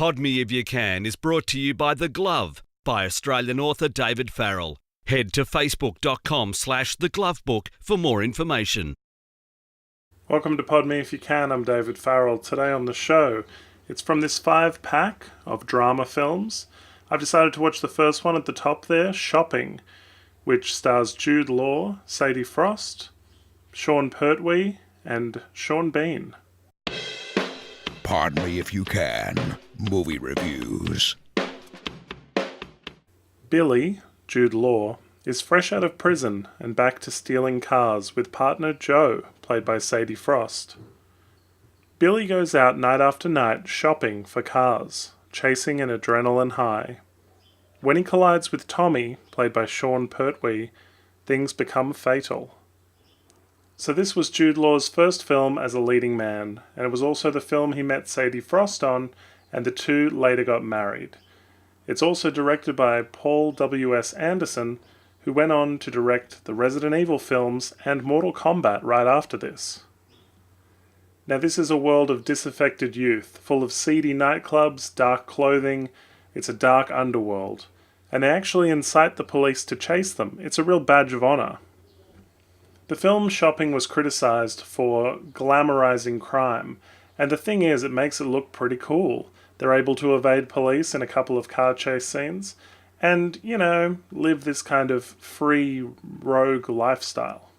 Pod Me If You Can is brought to you by The Glove by Australian author David Farrell. Head to facebook.com/theglovebook for more information. Welcome to Pod Me If You Can, I'm David Farrell. Today on the show, it's from this 5-pack of drama films. I've decided to watch the first one at the top there, Shopping, which stars Jude Law, Sadie Frost, Sean Pertwee, and Sean Bean. Pardon me if you can. Movie reviews. Billy, Jude Law, is fresh out of prison and back to stealing cars with partner Joe, played by Sadie Frost. Billy goes out night after night shopping for cars, chasing an adrenaline high. When he collides with Tommy, played by Sean Pertwee, things become fatal. So this was Jude Law's first film as a leading man, and it was also the film he met Sadie Frost on, and the two later got married. It's also directed by Paul W.S. Anderson, who went on to direct the Resident Evil films and Mortal Kombat right after this. Now this is a world of disaffected youth, full of seedy nightclubs, dark clothing. It's a dark underworld, and they actually incite the police to chase them. It's a real badge of honor. The film Shopping was criticized for glamorizing crime, and the thing is, it makes it look pretty cool. They're able to evade police in a couple of car chase scenes, and, live this kind of free, rogue lifestyle.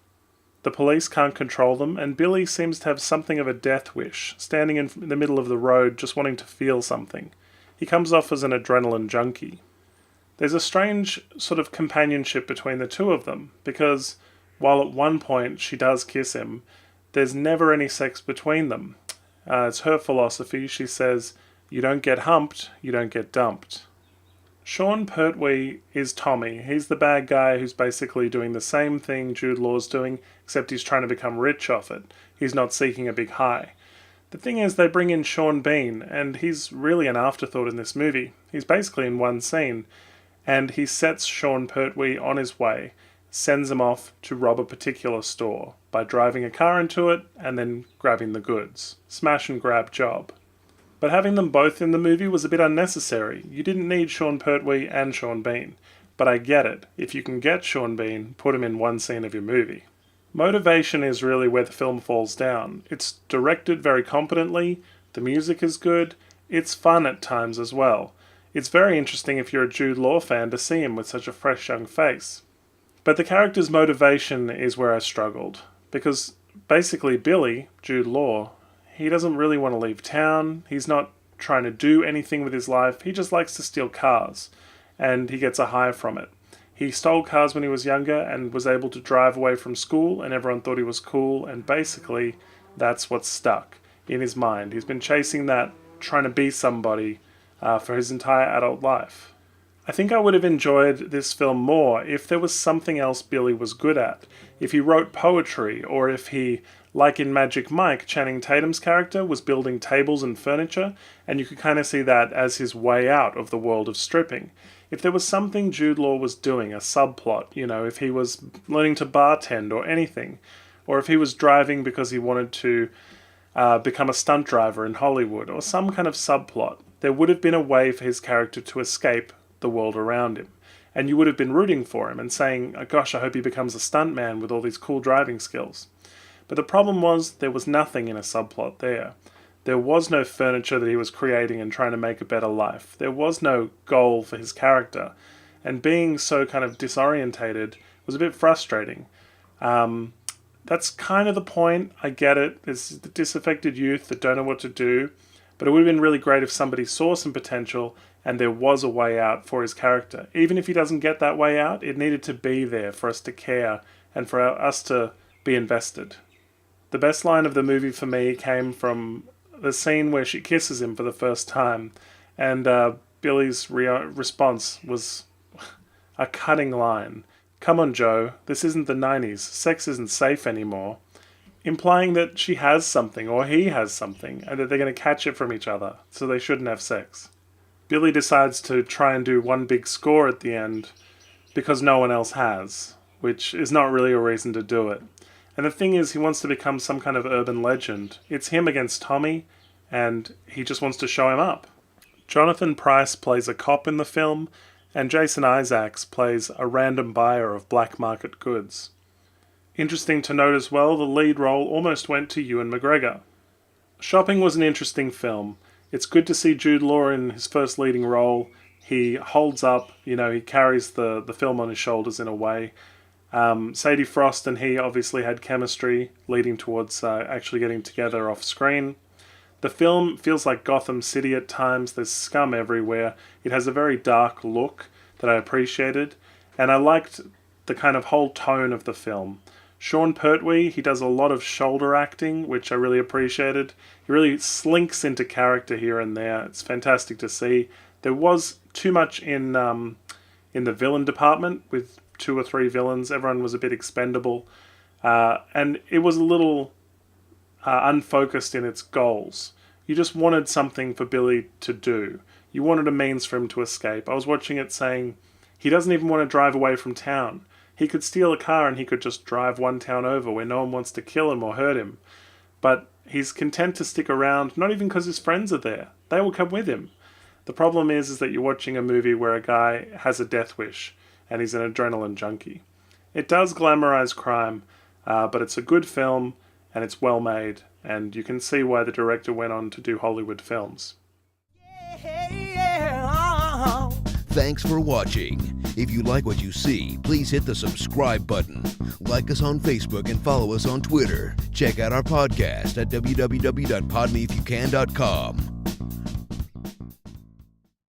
The police can't control them, and Billy seems to have something of a death wish, standing in the middle of the road just wanting to feel something. He comes off as an adrenaline junkie. There's a strange sort of companionship between the two of them, because while at one point she does kiss him, there's never any sex between them. It's her philosophy. She says, you don't get humped, you don't get dumped. Sean Pertwee is Tommy. He's the bad guy who's basically doing the same thing Jude Law's doing, except he's trying to become rich off it. He's not seeking a big high. The thing is, they bring in Sean Bean, and he's really an afterthought in this movie. He's basically in one scene, and he sets Sean Pertwee on his way, sends him off to rob a particular store by driving a car into it and then grabbing the goods. Smash and grab job. But having them both in the movie was a bit unnecessary. You didn't need Sean Pertwee and Sean Bean. But I get it. If you can get Sean Bean, put him in one scene of your movie. Motivation is really where the film falls down. It's directed very competently, the music is good, it's fun at times as well. It's very interesting if you're a Jude Law fan to see him with such a fresh young face. But the character's motivation is where I struggled. Because basically Billy, Jude Law, he doesn't really want to leave town. He's not trying to do anything with his life. He just likes to steal cars. And he gets a high from it. He stole cars when he was younger and was able to drive away from school, and everyone thought he was cool. And basically, that's what's stuck in his mind. He's been chasing that, trying to be somebody for his entire adult life. I think I would have enjoyed this film more if there was something else Billy was good at. If he wrote poetry, or if he, like in Magic Mike, Channing Tatum's character was building tables and furniture, and you could kind of see that as his way out of the world of stripping. If there was something Jude Law was doing, a subplot, if he was learning to bartend or anything, or if he was driving because he wanted to become a stunt driver in Hollywood, or some kind of subplot, there would have been a way for his character to escape the world around him. And you would have been rooting for him and saying, oh, gosh, I hope he becomes a stuntman with all these cool driving skills. But the problem was, there was nothing in a subplot there. There was no furniture that he was creating and trying to make a better life. There was no goal for his character. And being so kind of disorientated was a bit frustrating. That's kind of the point. I get it. There's the disaffected youth that don't know what to do. But it would have been really great if somebody saw some potential and there was a way out for his character. Even if he doesn't get that way out, it needed to be there for us to care and for us to be invested. The best line of the movie for me came from the scene where she kisses him for the first time, and Billy's response was a cutting line. Come on, Joe, this isn't the 90s. Sex isn't safe anymore. Implying that she has something, or he has something, and that they're going to catch it from each other, so they shouldn't have sex. Billy decides to try and do one big score at the end because no one else has, which is not really a reason to do it. And the thing is, he wants to become some kind of urban legend. It's him against Tommy, and he just wants to show him up. Jonathan Pryce plays a cop in the film, and Jason Isaacs plays a random buyer of black market goods. Interesting to note as well, the lead role almost went to Ewan McGregor. Shopping was an interesting film. It's good to see Jude Law in his first leading role. He holds up, he carries the film on his shoulders in a way. Sadie Frost and he obviously had chemistry leading towards actually getting together off screen. The film feels like Gotham City at times. There's scum everywhere. It has a very dark look that I appreciated, and I liked the kind of whole tone of the film. Sean Pertwee, he does a lot of shoulder acting, which I really appreciated. He really slinks into character here and there. It's fantastic to see. There was too much in the villain department with 2 or 3 villains. Everyone was a bit expendable, and it was a little unfocused in its goals. You just wanted something for Billy to do. You wanted a means for him to escape. I was watching it saying, he doesn't even want to drive away from town. He could steal a car and he could just drive one town over where no one wants to kill him or hurt him. But he's content to stick around, not even because his friends are there. They will come with him. The problem is that you're watching a movie where a guy has a death wish and he's an adrenaline junkie. It does glamorize crime, but it's a good film and it's well made, and you can see why the director went on to do Hollywood films. Thanks for watching. If you like what you see, please hit the subscribe button. Like us on Facebook and follow us on Twitter. Check out our podcast at www.podmeifyoucan.com.